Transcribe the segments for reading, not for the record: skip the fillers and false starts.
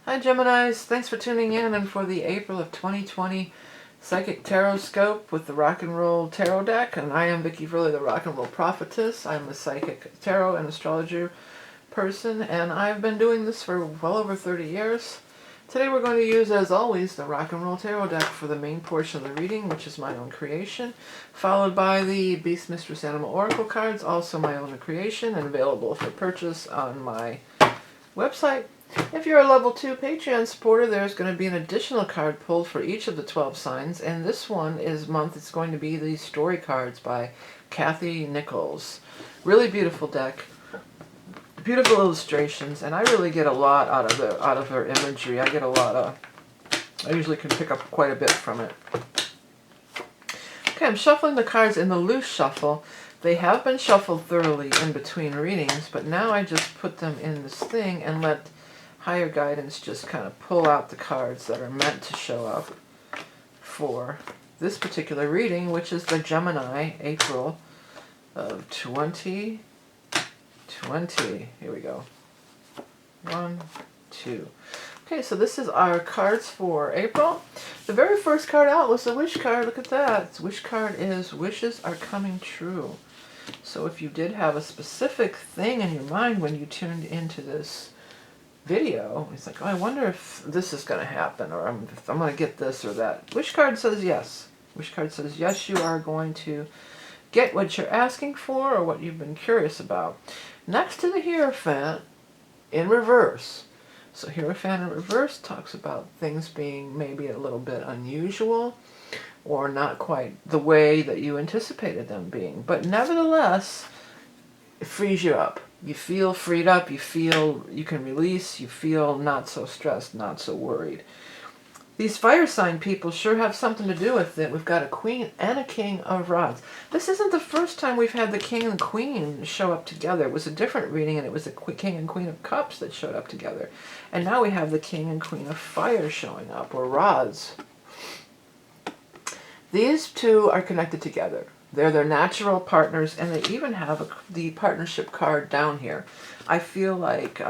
Hi Geminis, thanks for tuning in and for the April of 2020 Psychic Tarot Scope with the Rock and Roll Tarot deck. And I am vickieverlie, the Rock and Roll Prophetess. I'm a psychic tarot and astrologer person, and I've been doing this for well over 30 years. Today we're going to use, as always, the Rock and Roll Tarot deck for the main portion of the reading, which is my own creation, followed by the Beast Mistress Animal Oracle cards, also my own creation, and available for purchase on my website. If you're a level 2 Patreon supporter, there's going to be an additional card pulled for each of the 12 signs, and this one is it's going to be the story cards by Kathy Nichols. Really beautiful deck, beautiful illustrations, and I really get a lot out of her imagery. I usually can pick up quite a bit from it. Okay, I'm shuffling the cards in the loose shuffle. They have been shuffled thoroughly in between readings, but now I just put them in this thing and let higher guidance just kind of pull out the cards that are meant to show up for this particular reading, which is the Gemini April of 2020. Here we go. 1, 2. Okay, so this is our cards for April. The very first card out was the wish card. Look at that. The wish card is wishes are coming true. So if you did have a specific thing in your mind when you tuned into this video, it's like, oh, I wonder if this is going to happen, or if I'm going to get this or that. Wish card says yes. Wish card says yes, you are going to get what you're asking for or what you've been curious about. Next to the Hierophant in reverse. So Hierophant in reverse talks about things being maybe a little bit unusual or not quite the way that you anticipated them being. But nevertheless, it frees you up. You feel freed up, you feel you can release, you feel not so stressed, not so worried. These fire sign people sure have something to do with it. We've got a Queen and a King of Rods. This isn't the first time we've had the King and Queen show up together. It was a different reading, and it was the King and Queen of Cups that showed up together. And now we have the King and Queen of Fire showing up, or Rods. These two are connected together. They're their natural partners, and they even have the partnership card down here. I feel like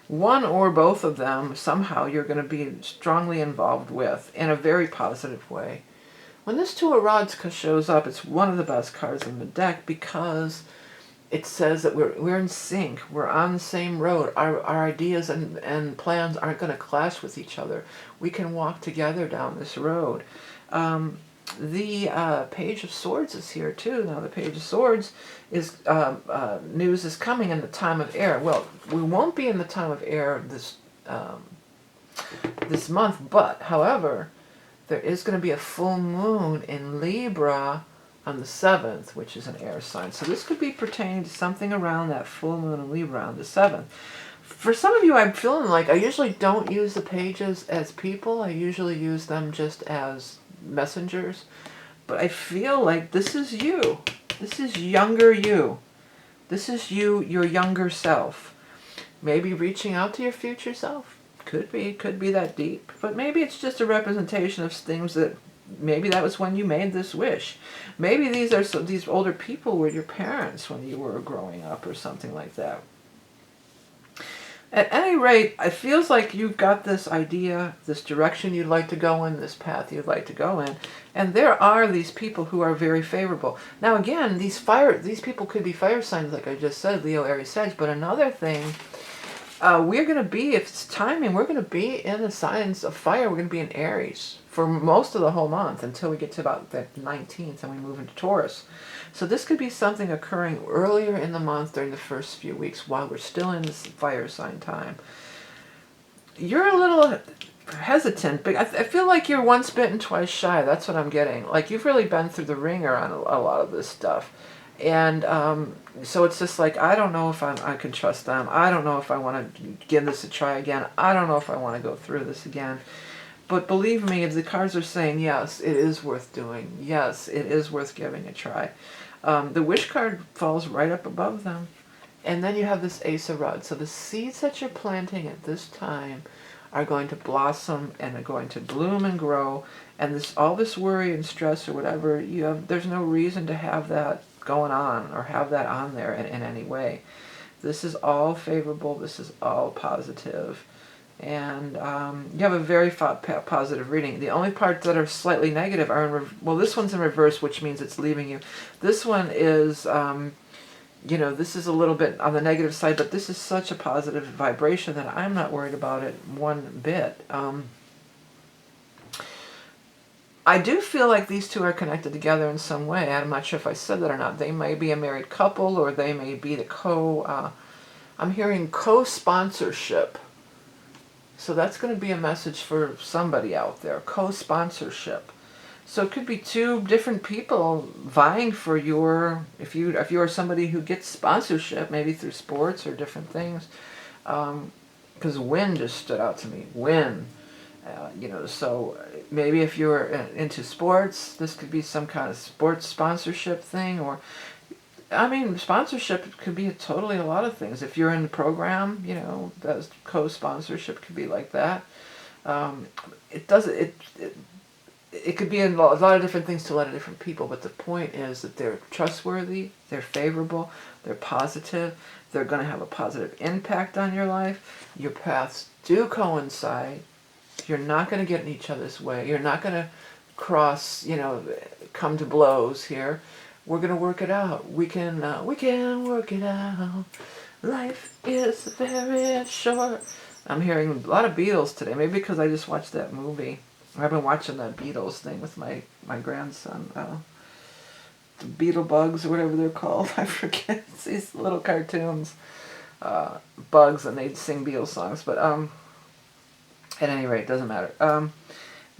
one or both of them somehow you're going to be strongly involved with in a very positive way. When this Two of Rods shows up, it's one of the best cards in the deck because it says that we're in sync. We're on the same road. Our ideas and plans aren't going to clash with each other. We can walk together down this road. The Page of Swords is here too. Now the Page of Swords is news is coming in the time of air. Well, we won't be in the time of air this month, but however, there is going to be a full moon in Libra on the 7th, which is an air sign. So this could be pertaining to something around that full moon in Libra on the 7th. For some of you, I'm feeling like I usually don't use the pages as people. I usually use them just as messengers, but I feel like this is you. This is younger you. This is you, your younger self. Maybe reaching out to your future self. Could be that deep, but maybe it's just a representation of things that maybe that was when you made this wish. Maybe these older people were your parents when you were growing up or something like that. At any rate, it feels like you've got this idea, this direction you'd like to go in, this path you'd like to go in, and there are these people who are very favorable. Now again, these people could be fire signs, like I just said, Leo, Aries, Sag, but another thing, we're going to be, if it's timing, we're going to be in the signs of fire. We're going to be in Aries for most of the whole month until we get to about the 19th and we move into Taurus. So this could be something occurring earlier in the month during the first few weeks while we're still in this fire sign time. You're a little hesitant, but I feel like you're once bitten, twice shy. That's what I'm getting. Like you've really been through the ringer on a lot of this stuff. And so it's just like, I don't know if I can trust them. I don't know if I want to give this a try again. I don't know if I want to go through this again. But believe me, if the cards are saying, yes, it is worth doing. Yes, it is worth giving a try. The wish card falls right up above them. And then you have this Ace of Rods. So the seeds that you're planting at this time are going to blossom and are going to bloom and grow. And all this worry and stress or whatever, there's no reason to have that going on or have that on there in any way. This is all favorable. This is all positive. And you have a very positive reading. The only parts that are slightly negative are well, this one's in reverse, which means it's leaving you. This one is, you know, this is a little bit on the negative side, but this is such a positive vibration that I'm not worried about it one bit. I do feel like these two are connected together in some way. I'm not sure if I said that or not. They may be a married couple, or they may be the I'm hearing co-sponsorship. So that's going to be a message for somebody out there, co-sponsorship. So it could be two different people vying for your, if you are somebody who gets sponsorship, maybe through sports or different things. Because win just stood out to me, win. You know, so maybe if you're into sports, this could be some kind of sports sponsorship thing, or, I mean, sponsorship could be totally a lot of things. If you're in the program, you know, that's co-sponsorship could be like that. It could be a lot of different things to a lot of different people, but the point is that they're trustworthy, they're favorable, they're positive, they're going to have a positive impact on your life. Your paths do coincide. You're not going to get in each other's way. You're not going to cross, you know, come to blows here. We're going to work it out. We can work it out. Life is very short. I'm hearing a lot of Beatles today. Maybe because I just watched that movie. I've been watching that Beatles thing with my grandson. The Beetle Bugs or whatever they're called. I forget. It's these little cartoons. Bugs, and they sing Beatles songs. But at any rate, doesn't matter.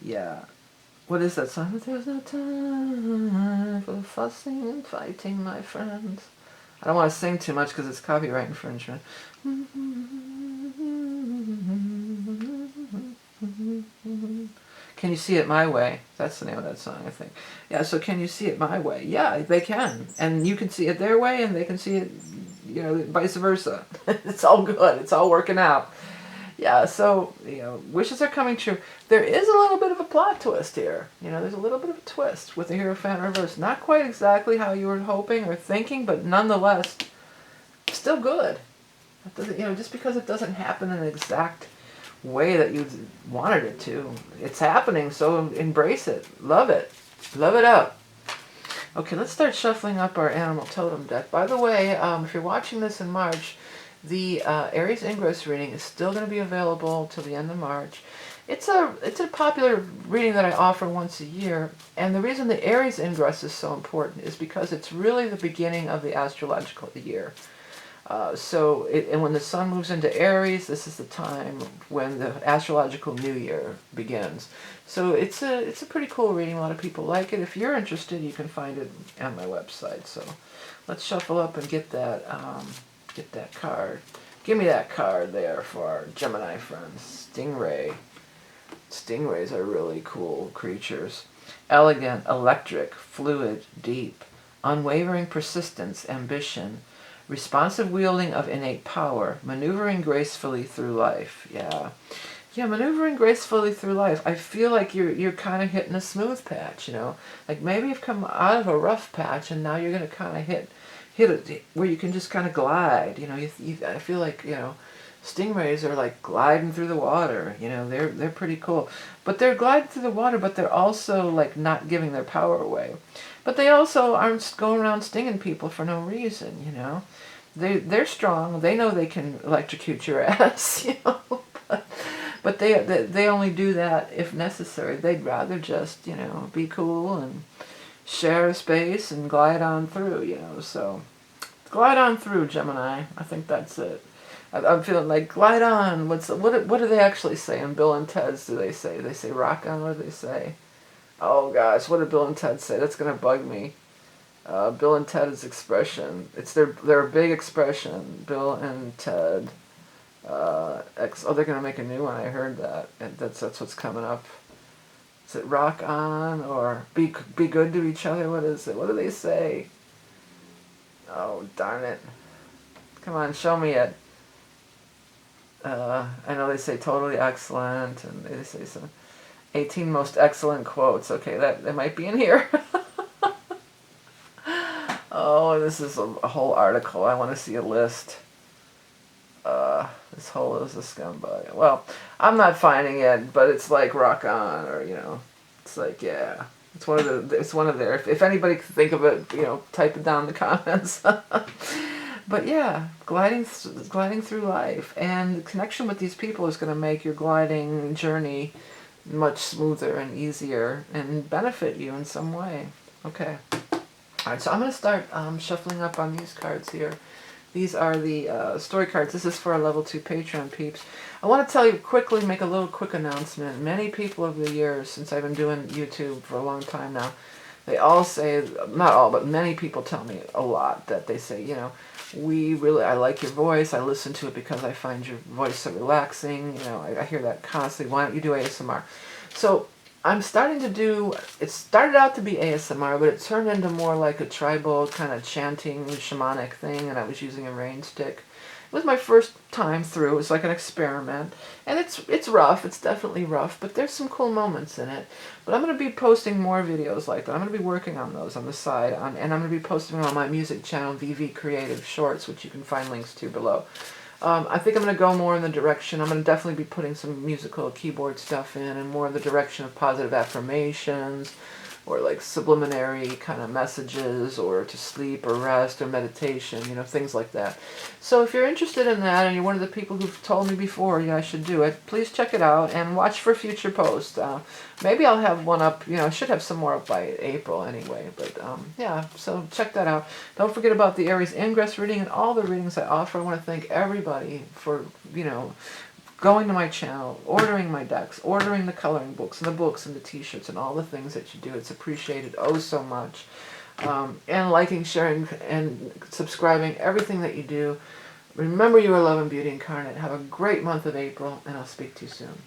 Yeah. What is that song? There's no time for fussing and fighting, my friends. I don't want to sing too much because it's copyright infringement. Can you see it my way? That's the name of that song, I think. Yeah, so can you see it my way? Yeah, they can. And you can see it their way, and they can see it, you know, vice versa. It's all good. It's all working out. Yeah, so, you know, wishes are coming true. There is a little bit of a plot twist here. You know, there's a little bit of a twist with the Hierophant reverse. Not quite exactly how you were hoping or thinking, but nonetheless, still good. That doesn't, you know, just because it doesn't happen in an exact way that you wanted it to, it's happening, so embrace it. Love it. Love it up. Okay, let's start shuffling up our animal totem deck. By the way, if you're watching this in March, the Aries Ingress reading is still going to be available till the end of March. It's a popular reading that I offer once a year, and the reason the Aries Ingress is so important is because it's really the beginning of the astrological year. And when the sun moves into Aries, this is the time when the astrological new year begins. So it's a pretty cool reading. A lot of people like it. If you're interested, you can find it on my website. So let's shuffle up and get that card. Give me that card there for our Gemini friends. Stingray. Stingrays are really cool creatures. Elegant, electric, fluid, deep, unwavering persistence, ambition, responsive wielding of innate power, maneuvering gracefully through life. Yeah, maneuvering gracefully through life. I feel like you're kind of hitting a smooth patch, you know? Like maybe you've come out of a rough patch and now you're going to kind of hit it where you can just kind of glide, you know? I feel like, you know, stingrays are like gliding through the water, you know? They're pretty cool. But they're gliding through the water, but they're also like not giving their power away. But they also aren't going around stinging people for no reason, you know? They're strong. They know they can electrocute your ass, you know? But they only do that if necessary. They'd rather just, you know, be cool and share a space and glide on through, you know? So glide on through, Gemini. I think that's it. I'm feeling like glide on. What do they actually say in Bill and Ted's? They say rock on? What do they say? Oh gosh, what did Bill and Ted say? That's gonna bug me. Bill and Ted's expression. It's their big expression. Bill and Ted. They're gonna make a new one. I heard that. And that's what's coming up. Is it rock on or be good to each other? What is it? What do they say? Oh darn it! Come on, show me it. I know they say totally excellent, and they say some 18 most excellent quotes. Okay, that might be in here. Oh, this is a whole article. I want to see a list. This This hole is a scumbag. Well, I'm not finding it, but it's like rock on, or it's like, yeah. It's one of the. It's one of their. If anybody can think of it, type it down in the comments. But yeah, gliding through life, and the connection with these people is going to make your gliding journey much smoother and easier, and benefit you in some way. Okay. All right. So I'm going to start shuffling up on these cards here. These are the story cards. This is for our level 2 Patreon peeps. I want to tell you quickly, make a little quick announcement. Many people over the years, since I've been doing YouTube for a long time now, they all say, not all, but many people tell me a lot, that they say, I like your voice. I listen to it because I find your voice so relaxing. I hear that constantly. Why don't you do ASMR? So I'm starting to do, it started out to be ASMR, but it turned into more like a tribal kind of chanting shamanic thing, and I was using a rain stick. It was my first time through. It was like an experiment, and it's rough. It's definitely rough, but there's some cool moments in it. But I'm going to be posting more videos like that. I'm going to be working on those on the side, and I'm going to be posting them on my music channel, VV Creative Shorts, which you can find links to below. I think I'm going to go more in the direction, I'm going to definitely be putting some musical keyboard stuff in, and more in the direction of positive affirmations, or like subliminary kind of messages, or to sleep or rest or meditation, things like that. So if you're interested in that, and you're one of the people who've told me before, I should do it, please check it out and watch for future posts. Maybe I'll have one up, I should have some more up by April anyway, but yeah, so check that out. Don't forget about the Aries Ingress reading and all the readings I offer. I want to thank everybody for, going to my channel, ordering my decks, ordering the coloring books and the t-shirts and all the things that you do. It's appreciated oh so much. And liking, sharing, and subscribing, everything that you do. Remember, you are love and beauty incarnate. Have a great month of April, and I'll speak to you soon.